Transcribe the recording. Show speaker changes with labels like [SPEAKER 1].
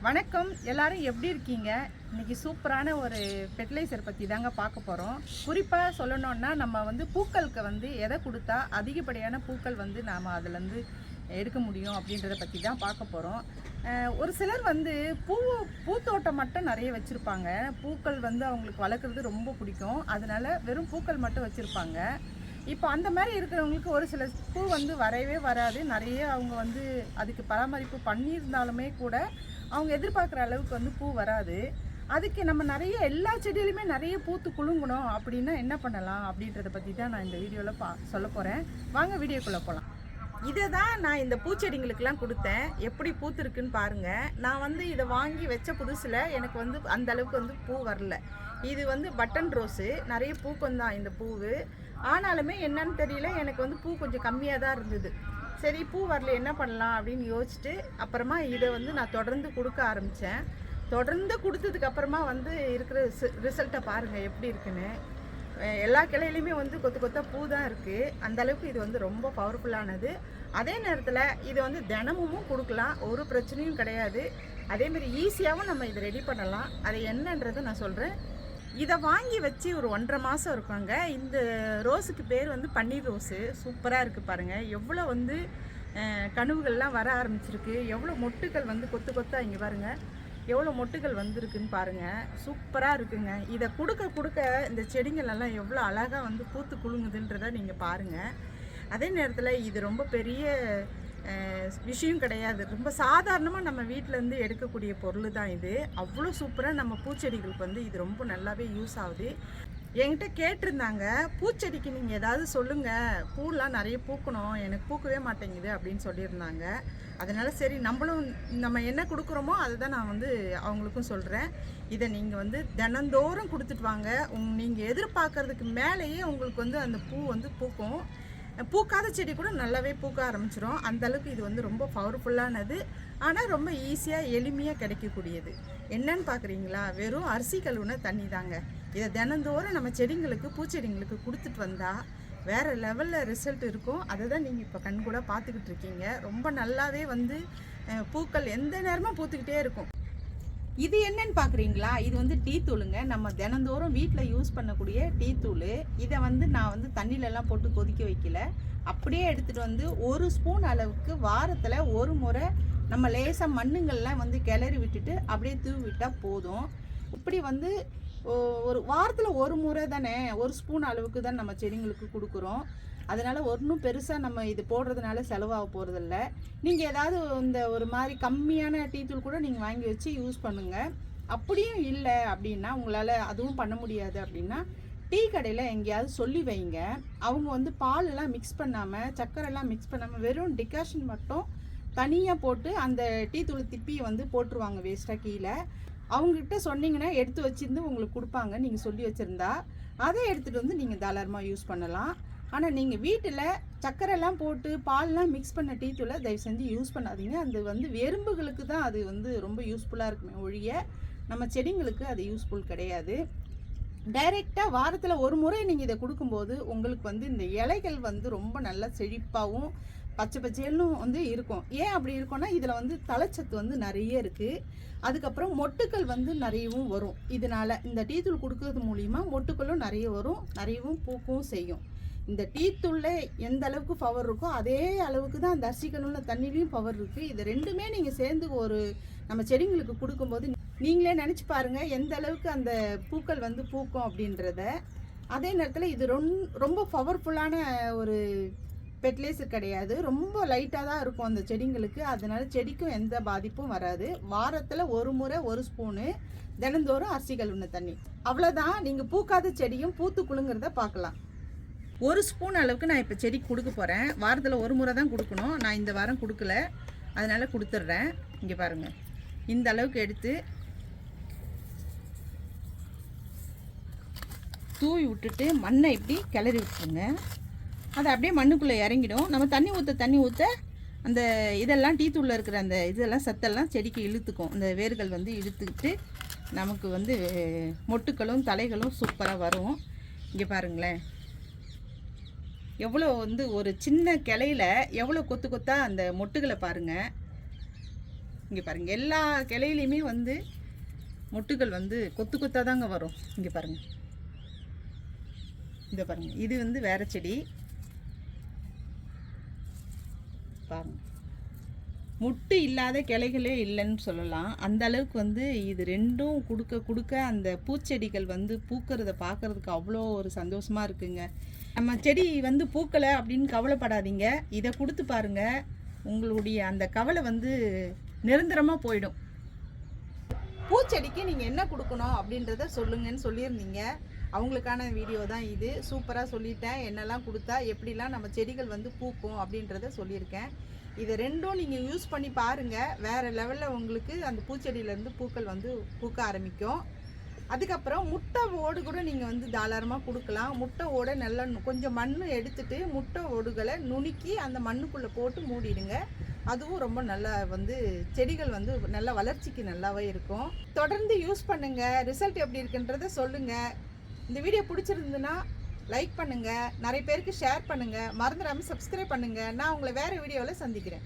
[SPEAKER 1] வணக்கம், எல்லாரும் எப்படி இருக்கீங்க? இன்னைக்கு சூப்பரான ஒரு ஃபெர்டிலைசர் பற்றி தாங்க பார்க்க போகிறோம். குறிப்பாக சொல்லணுன்னா நம்ம பூக்களுக்கு எதை கொடுத்தா அதிகப்படியான பூக்கள் நாம் அதுலேருந்து எடுக்க முடியும் அப்படின்றத பற்றி தான் பார்க்க போகிறோம். ஒரு சிலர் பூத்தோட்டம் மட்டும் நிறைய வச்சுருப்பாங்க. பூக்கள் அவங்களுக்கு வளர்க்குறது ரொம்ப பிடிக்கும். அதனால் வெறும் பூக்கள் மட்டும் வச்சுருப்பாங்க. இப்போ அந்த மாதிரி இருக்கிறவங்களுக்கு ஒரு சில பூ வரவே வராது. நிறைய அவங்க அதுக்கு பராமரிப்பு பண்ணியிருந்தாலுமே கூட அவங்க எதிர்பார்க்குற அளவுக்கு பூ வராது. அதுக்கு நம்ம நிறைய எல்லா செடியிலுமே நிறைய பூத்து குலுங்கணும் அப்படின்னா என்ன பண்ணலாம் அப்படின்றத பற்றி தான் நான் இந்த வீடியோவில் சொல்ல போகிறேன். வாங்க வீடியோக்குள்ளே போகலாம். இதை தான் நான் இந்த பூச்செடிங்களுக்கெல்லாம் கொடுத்தேன். எப்படி பூத்துருக்குன்னு பாருங்கள். நான் இதை வாங்கி வச்ச புதுசில் எனக்கு அந்த அளவுக்கு பூ வரல. இது பட்டன் ரோஸு, நிறைய பூக்கம் தான் இந்த பூவு. ஆனாலுமே என்னன்னு தெரியல, எனக்கு பூ கொஞ்சம் கம்மியாக தான் இருந்தது. சரி, பூ வரல என்ன பண்ணலாம் அப்படின்னு யோசிச்சுட்டு அப்புறமா இதை நான் தொடர்ந்து கொடுக்க ஆரம்பித்தேன். தொடர்ந்து கொடுத்ததுக்கப்புறமா இருக்கிற ரிசல்ட்டை பாருங்கள் எப்படி இருக்குன்னு. எல்லா கிளையிலையுமே கொத்து கொத்தாக பூ தான் இருக்குது. அந்தளவுக்கு இது ரொம்ப பவர்ஃபுல்லானது. அதே நேரத்தில் இது தினமும் கொடுக்கலாம், ஒரு பிரச்சனையும் கிடையாது. அதேமாதிரி ஈஸியாகவும் நம்ம இதை ரெடி பண்ணலாம். அது என்னன்றதை நான் சொல்கிறேன். இதை வாங்கி வச்சு ஒரு 1.5 மாதம் இருக்காங்க. இந்த ரோஸுக்கு பேர் பன்னீர் ரோஸு. சூப்பராக இருக்குது பாருங்கள். எவ்வளோ கனவுகள்லாம் வர ஆரம்பிச்சிருக்கு. எவ்வளோ மொட்டுக்கள் கொத்து கொத்தாக இங்கே பாருங்கள், எவ்வளோ மொட்டுகள் வந்திருக்குன்னு பாருங்கள். சூப்பராக இருக்குங்க. இதை கொடுக்க கொடுக்க இந்த செடிங்களெல்லாம் எவ்வளோ அழகாக பூத்து குலுங்குதுன்றதை நீங்கள் பாருங்கள். அதே நேரத்தில் இது ரொம்ப பெரிய விஷயம் கிடையாது. ரொம்ப சாதாரணமாக நம்ம வீட்டிலேருந்து எடுக்கக்கூடிய பொருள் தான் இது. அவ்வளோ சூப்பராக நம்ம பூச்செடிகளுக்கு இது ரொம்ப நல்லாவே யூஸ் ஆகுது. என்கிட்ட கேட்டிருந்தாங்க, பூச்செடிக்கு நீங்கள் ஏதாவது சொல்லுங்கள், பூலாம் நிறைய பூக்கணும், எனக்கு பூக்கவே மாட்டேங்குது அப்படின்னு சொல்லியிருந்தாங்க. அதனால் சரி, நம்ம என்ன கொடுக்குறோமோ அதை தான் நான் அவங்களுக்கும் சொல்கிறேன். இதை நீங்கள் தினந்தோறும் கொடுத்துட்டு வாங்க. நீங்கள் எதிர்பார்க்கறதுக்கு மேலேயே உங்களுக்கு அந்த பூ பூக்கும். பூக்காத செடி கூட நல்லாவே பூக்க ஆரம்பிச்சிடும். அந்தளவுக்கு இது ரொம்ப பவர்ஃபுல்லானது. ஆனால் ரொம்ப ஈஸியாக எளிமையாக கிடைக்கக்கூடியது. என்னன்னு பார்க்குறீங்களா? வெறும் அரிசி கழுவுன தண்ணி தாங்க. இதை தினந்தோறும் நம்ம செடிங்களுக்கு, பூச்செடிங்களுக்கு கொடுத்துட்டு வந்தால் வேறு லெவலில் ரிசல்ட் இருக்கும். அதை தான் நீங்கள் இப்போ கண் கூட பார்த்துக்கிட்டு இருக்கீங்க. ரொம்ப நல்லாவே பூக்கள் எந்த நேரமும் பூத்துக்கிட்டே இருக்கும். இது என்னன்னு பார்க்குறீங்களா? இது டீ தூளுங்க. நம்ம தினந்தோறும் வீட்டில் யூஸ் பண்ணக்கூடிய டீ தூள். இதை நான் தண்ணியிலலாம் போட்டு கொதிக்க வைக்கல. அப்படியே எடுத்துகிட்டு 1 ஸ்பூன் அளவுக்கு வாரத்தில் ஒரு முறை நம்ம லேசாக மண்ணுங்கள்லாம் கிளறி விட்டுட்டு அப்படியே தூவி விட்டால் போதும். இப்படி ஒரு வாரத்தில் ஒரு முறை தானே, 1 ஸ்பூன் அளவுக்கு தான் நம்ம செடிங்களுக்கு கொடுக்குறோம். அதனால் ஒன்றும் பெருசாக நம்ம இது போடுறதுனால செலவாக போகிறதில்ல. நீங்கள் ஏதாவது ஒரு மாதிரி கம்மியான டீ தூள் கூட நீங்கள் வாங்கி வச்சு யூஸ் பண்ணுங்கள். அப்படியும் இல்லை அப்படின்னா, உங்களால் அதுவும் பண்ண முடியாது அப்படின்னா, டீ கடையில் எங்கேயாவது சொல்லி வைங்க. அவங்க பாலெல்லாம் மிக்ஸ் பண்ணாமல், சர்க்கரைலாம் மிக்ஸ் பண்ணாமல், வெறும் டிகாஷன் மட்டும் தனியாக போட்டு அந்த டீ தூள் திப்பி போட்டுருவாங்க வேஸ்ட்டாக கீழே. அவங்ககிட்ட சொன்னீங்கன்னா எடுத்து வச்சுருந்து உங்களுக்கு கொடுப்பாங்க. நீங்கள் சொல்லி வச்சுருந்தா அதை எடுத்துகிட்டு நீங்கள் தாராளமாக யூஸ் பண்ணலாம். ஆனால் நீங்கள் வீட்டில் சர்க்கரைலாம் போட்டு பால்லாம் மிக்ஸ் பண்ண டீ தூளை தயவு செஞ்சு யூஸ் பண்ணாதீங்க. அது எறும்புகளுக்கு தான் அது ரொம்ப யூஸ்ஃபுல்லாக இருக்குமே ஒழிய நம்ம செடிங்களுக்கு அது யூஸ்ஃபுல் கிடையாது. டைரெக்டாக வாரத்தில் ஒரு முறை நீங்கள் இதை கொடுக்கும்போது உங்களுக்கு இந்த இலைகள் ரொம்ப நல்லா செழிப்பாகவும் பச்சை பச்சையிலும் இருக்கும். ஏன் அப்படி இருக்கும்னா, இதில் தலைச்சத்து நிறைய இருக்குது. அதுக்கப்புறம் மொட்டுக்கள் நிறையவும் வரும். இதனால் இந்த டீ தூள் கொடுக்கறது மூலிமா மொட்டுக்களும் நிறைய வரும், நிறையவும் பூக்கவும் செய்யும். இந்த டீ தூளில் எந்த அளவுக்கு பவர் இருக்கோ அதே அளவுக்கு தான் அந்த அரிசி கழுவுன தண்ணிலையும் பவர் இருக்குது. இது ரெண்டுமே நீங்கள் சேர்ந்து நம்ம செடிங்களுக்கு கொடுக்கும்போது நீங்களே நினச்சி பாருங்கள் எந்த அளவுக்கு அந்த பூக்கள் பூக்கும் அப்படின்றத. அதே நேரத்தில் இது ரொம்ப பவர்ஃபுல்லான ஒரு ஃபெர்டிலைசர் கிடையாது. ரொம்ப லைட்டாக தான் இருக்கும் அந்த செடிங்களுக்கு. அதனால செடிக்கும் எந்த பாதிப்பும் வராது. வாரத்தில் ஒரு முறை 1 ஸ்பூனு, தினந்தோறும் அரிசி கழுவுன தண்ணி, அவ்வளோதான். நீங்கள் பூக்காத செடியும் பூத்து குலுங்கிறத பார்க்கலாம். 1 ஸ்பூன் அளவுக்கு நான் இப்போ செடிக்கு கொடுக்க போகிறேன். வாரத்தில் ஒரு முறை தான் கொடுக்கணும். நான் இந்த வாரம் கொடுக்கல, அதனால் கொடுத்துட்றேன். இங்கே பாருங்கள், இந்த அளவுக்கு எடுத்து தூவி விட்டுட்டு மண்ணை இப்படி கிளறி விட்டுருங்க. அது அப்படியே மண்ணுக்குள்ளே இறங்கிடும். நம்ம தண்ணி ஊற்ற அந்த இதெல்லாம் டீ தூளில் இருக்கிற அந்த இதெல்லாம் சத்தெல்லாம் செடிக்கு இழுத்துக்கும். அந்த வேர்கள் இழுத்துக்கிட்டு நமக்கு மொட்டுக்களும் தலைகளும் சூப்பராக வரும். இங்கே பாருங்களேன், எவ்வளோ ஒரு சின்ன கிளையில் எவ்வளோ கொத்து கொத்தாக அந்த மொட்டுகளை பாருங்கள். இங்கே பாருங்கள், எல்லா கிளையிலையுமே வந்து மொட்டுகள் வந்து கொத்து கொத்தாக தாங்க வரும். இங்கே பாருங்கள், இதை பாருங்கள், இது வந்து வேறு செடி பாருங்கள். முட்டு இல்லாத கிளைகளே இல்லைன்னு சொல்லலாம். அந்த அளவுக்கு வந்து இது ரெண்டும் கொடுக்க கொடுக்க அந்த பூச்செடிகள் வந்து பூக்கிறத பார்க்குறதுக்கு அவ்வளோ ஒரு சந்தோஷமாக இருக்குங்க. நம்ம செடி வந்து பூக்கலை அப்படின்னு கவலைப்படாதீங்க. இதை கொடுத்து பாருங்கள், உங்களுடைய அந்த கவலை வந்து நிரந்தரமாக போயிடும். பூச்செடிக்கு நீங்கள் என்ன கொடுக்கணும் அப்படின்றத சொல்லுங்கன்னு சொல்லியிருந்தீங்க. அவங்களுக்கான வீடியோ தான் இது. சூப்பராக சொல்லிட்டேன், என்னெல்லாம் கொடுத்தா எப்படிலாம் நம்ம செடிகள் வந்து பூக்கும் அப்படின்றத சொல்லியிருக்கேன். இதை ரெண்டும் நீங்கள் யூஸ் பண்ணி பாருங்கள், வேறு லெவலில் உங்களுக்கு அந்த பூச்செடியிலேருந்து பூக்கள் வந்து பூக்க ஆரம்பிக்கும். அதுக்கப்புறம் முட்டை ஓடு கூட நீங்கள் வந்து தாராளமாக கொடுக்கலாம். முட்டை ஓடை நல்லா கொஞ்சம் மண் எடுத்துட்டு முட்டை ஓடுகளை நுணுக்கி அந்த மண்ணுக்குள்ளே போட்டு மூடிடுங்க. அதுவும் ரொம்ப நல்லா வந்து செடிகள் வந்து நல்லா வளர்ச்சிக்கு நல்லாவே இருக்கும். தொடர்ந்து யூஸ் பண்ணுங்கள், ரிசல்ட் எப்படி இருக்குன்றதை சொல்லுங்கள். இந்த வீடியோ பிடிச்சிருந்துன்னா லைக் பண்ணுங்கள், நிறைய பேருக்கு ஷேர் பண்ணுங்கள், மறந்துடாமல் சப்ஸ்கிரைப் பண்ணுங்கள். நான் உங்களை வேறு வீடியோவில் சந்திக்கிறேன்.